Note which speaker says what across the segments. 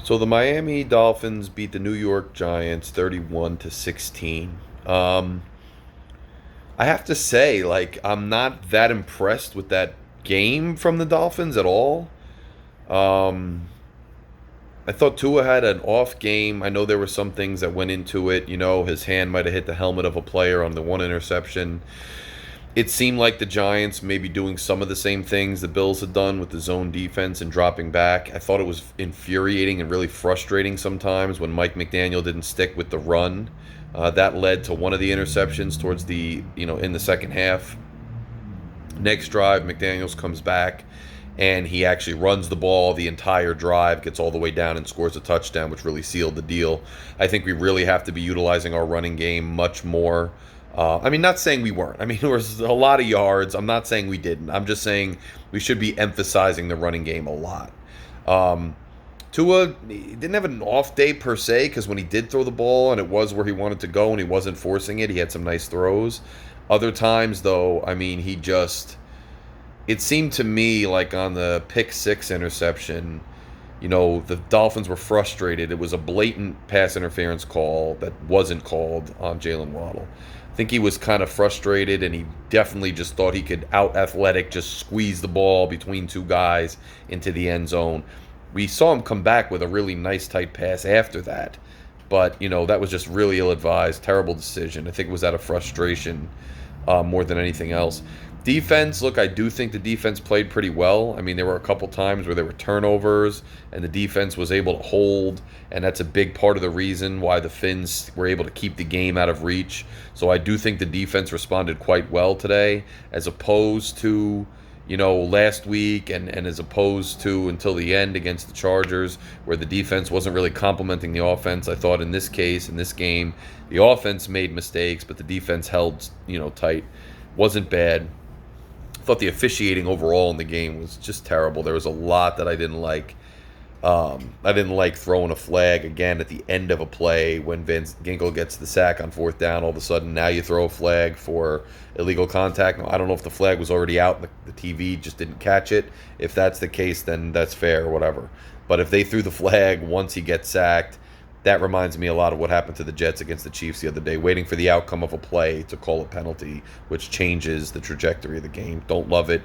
Speaker 1: So the Miami Dolphins beat the New York Giants 31-16. Um, I have to say, like, I'm not that impressed with that game from the Dolphins at all. Um, I thought Tua had an off game. I know there were some things that went into it. His hand might have hit the helmet of a player on the one interception. It seemed like the Giants maybe doing some of the same things the Bills had done with the zone defense and dropping back. I thought it was infuriating and really frustrating sometimes when Mike McDaniel didn't stick with the run. That led to one of the interceptions towards in the second half. Next drive, McDaniels comes back and he actually runs the ball the entire drive, gets all the way down and scores a touchdown, which really sealed the deal. I think we really have to be utilizing our running game much more. Not saying we weren't. There was a lot of yards. I'm not saying we didn't. I'm just saying we should be emphasizing the running game a lot. Um, Tua he didn't have an off day per se because when he did throw the ball and it was where he wanted to go and he wasn't forcing it, he had some nice throws. Other times, though, he just. It seemed to me like on the pick six interception, the Dolphins were frustrated. It was a blatant pass interference call that wasn't called on Jalen Waddle. I think he was kind of frustrated and he definitely just thought he could out athletic, just squeeze the ball between two guys into the end zone. We saw him come back with a really nice tight pass after that. But, that was just really ill advised, terrible decision. I think it was out of frustration more than anything else. Defense, look, I do think the defense played pretty well. There were a couple times where there were turnovers, and the defense was able to hold, and that's a big part of the reason why the Finns were able to keep the game out of reach. So I do think the defense responded quite well today, as opposed to, last week and as opposed to until the end against the Chargers, where the defense wasn't really complimenting the offense. I thought in this case, in this game, the offense made mistakes, but the defense held, tight. Wasn't bad. I thought the officiating overall in the game was just terrible. There was a lot that I didn't like. I didn't like throwing a flag again at the end of a play when Van Ginkel gets the sack on fourth down. All of a sudden, now you throw a flag for illegal contact. Now, I don't know if the flag was already out and the TV just didn't catch it. If that's the case, then that's fair or whatever. But if they threw the flag once he gets sacked, that reminds me a lot of what happened to the Jets against the Chiefs the other day, waiting for the outcome of a play to call a penalty, which changes the trajectory of the game. Don't love it.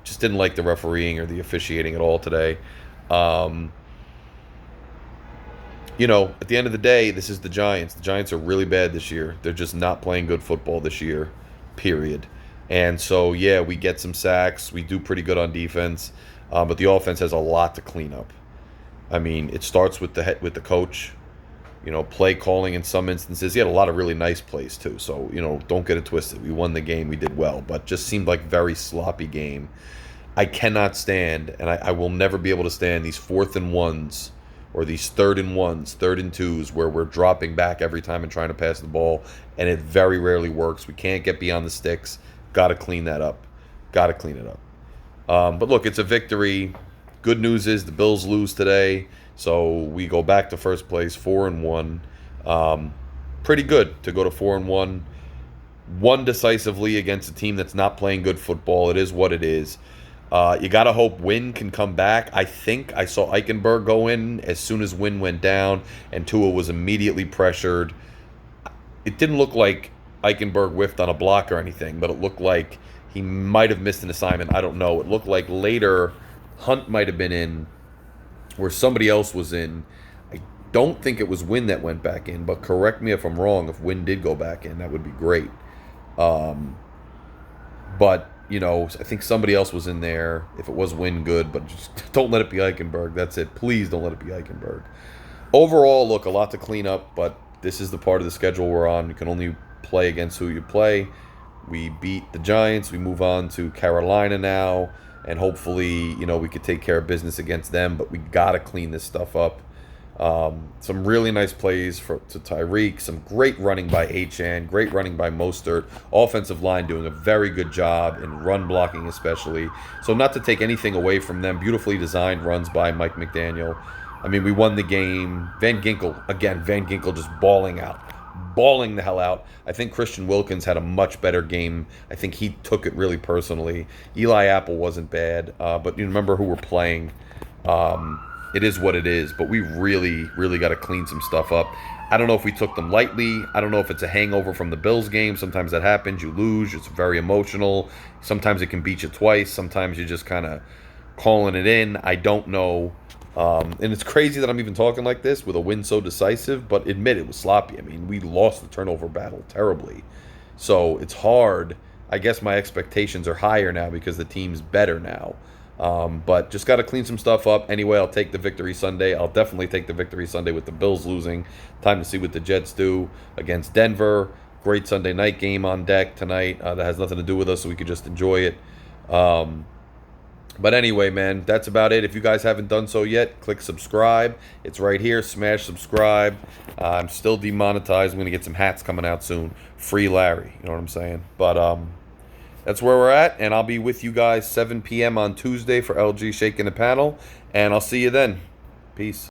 Speaker 1: Just didn't like the refereeing or the officiating at all today. Um, at the end of the day, this is the Giants. The Giants are really bad this year. They're just not playing good football this year, period. And so, yeah, we get some sacks. We do pretty good on defense, but the offense has a lot to clean up. It starts with the coach. Play calling in some instances. He had a lot of really nice plays too. So, don't get it twisted. We won the game. We did well, but just seemed like very sloppy game. I cannot stand, and I will never be able to stand these fourth and ones or these third and ones, third and twos, where we're dropping back every time and trying to pass the ball, and it very rarely works. We can't get beyond the sticks. Got to clean that up. Got to clean it up. But look, it's a victory. Good news is the Bills lose today, so we go back to first place, 4-1. Pretty good to go to 4-1. Won decisively against a team that's not playing good football. It is what it is. You got to hope Wynn can come back. I think I saw Eichenberg go in as soon as Wynn went down, and Tua was immediately pressured. It didn't look like Eichenberg whiffed on a block or anything, but it looked like he might have missed an assignment. I don't know. It looked like later Hunt might have been in, or somebody else was in. I don't think it was Wynn that went back in, but correct me if I'm wrong. If Wynn did go back in, that would be great. But I think somebody else was in there. If it was Wynn, good, but just don't let it be Eichenberg. That's it. Please don't let it be Eichenberg. Overall, look, a lot to clean up, but this is the part of the schedule we're on. You can only play against who you play. We beat the Giants. We move on to Carolina now, and hopefully, we could take care of business against them, but we got to clean this stuff up. Some really nice plays to Tyreek, some great running by Achane, great running by Mostert. Offensive line doing a very good job in run blocking especially. So not to take anything away from them, beautifully designed runs by Mike McDaniel. We won the game. Van Ginkel just balling the hell out. I think Christian Wilkins had a much better game. I think he took it really personally. Eli Apple wasn't bad, but you remember who we're playing. it is what it is. But we really, really got to clean some stuff up. I don't know if we took them lightly. I don't know if it's a hangover from the Bills game. Sometimes that happens. You lose. It's very emotional. Sometimes it can beat you twice. Sometimes you're just kind of calling it in. I don't know. And it's crazy that I'm even talking like this with a win so decisive, but admit it was sloppy. I mean, we lost the turnover battle terribly. So it's hard. I guess my expectations are higher now because the team's better now. But just got to clean some stuff up. Anyway, I'll take the victory Sunday. I'll definitely take the victory Sunday with the Bills losing. Time to see what the Jets do against Denver. Great Sunday night game on deck tonight. That has nothing to do with us, so we could just enjoy it. But anyway, man, that's about it. If you guys haven't done so yet, click subscribe. It's right here. Smash subscribe. I'm still demonetized. I'm going to get some hats coming out soon. Free Larry. You know what I'm saying? But that's where we're at. And I'll be with you guys 7 p.m. on Tuesday for LG Shaking the Panel. And I'll see you then. Peace.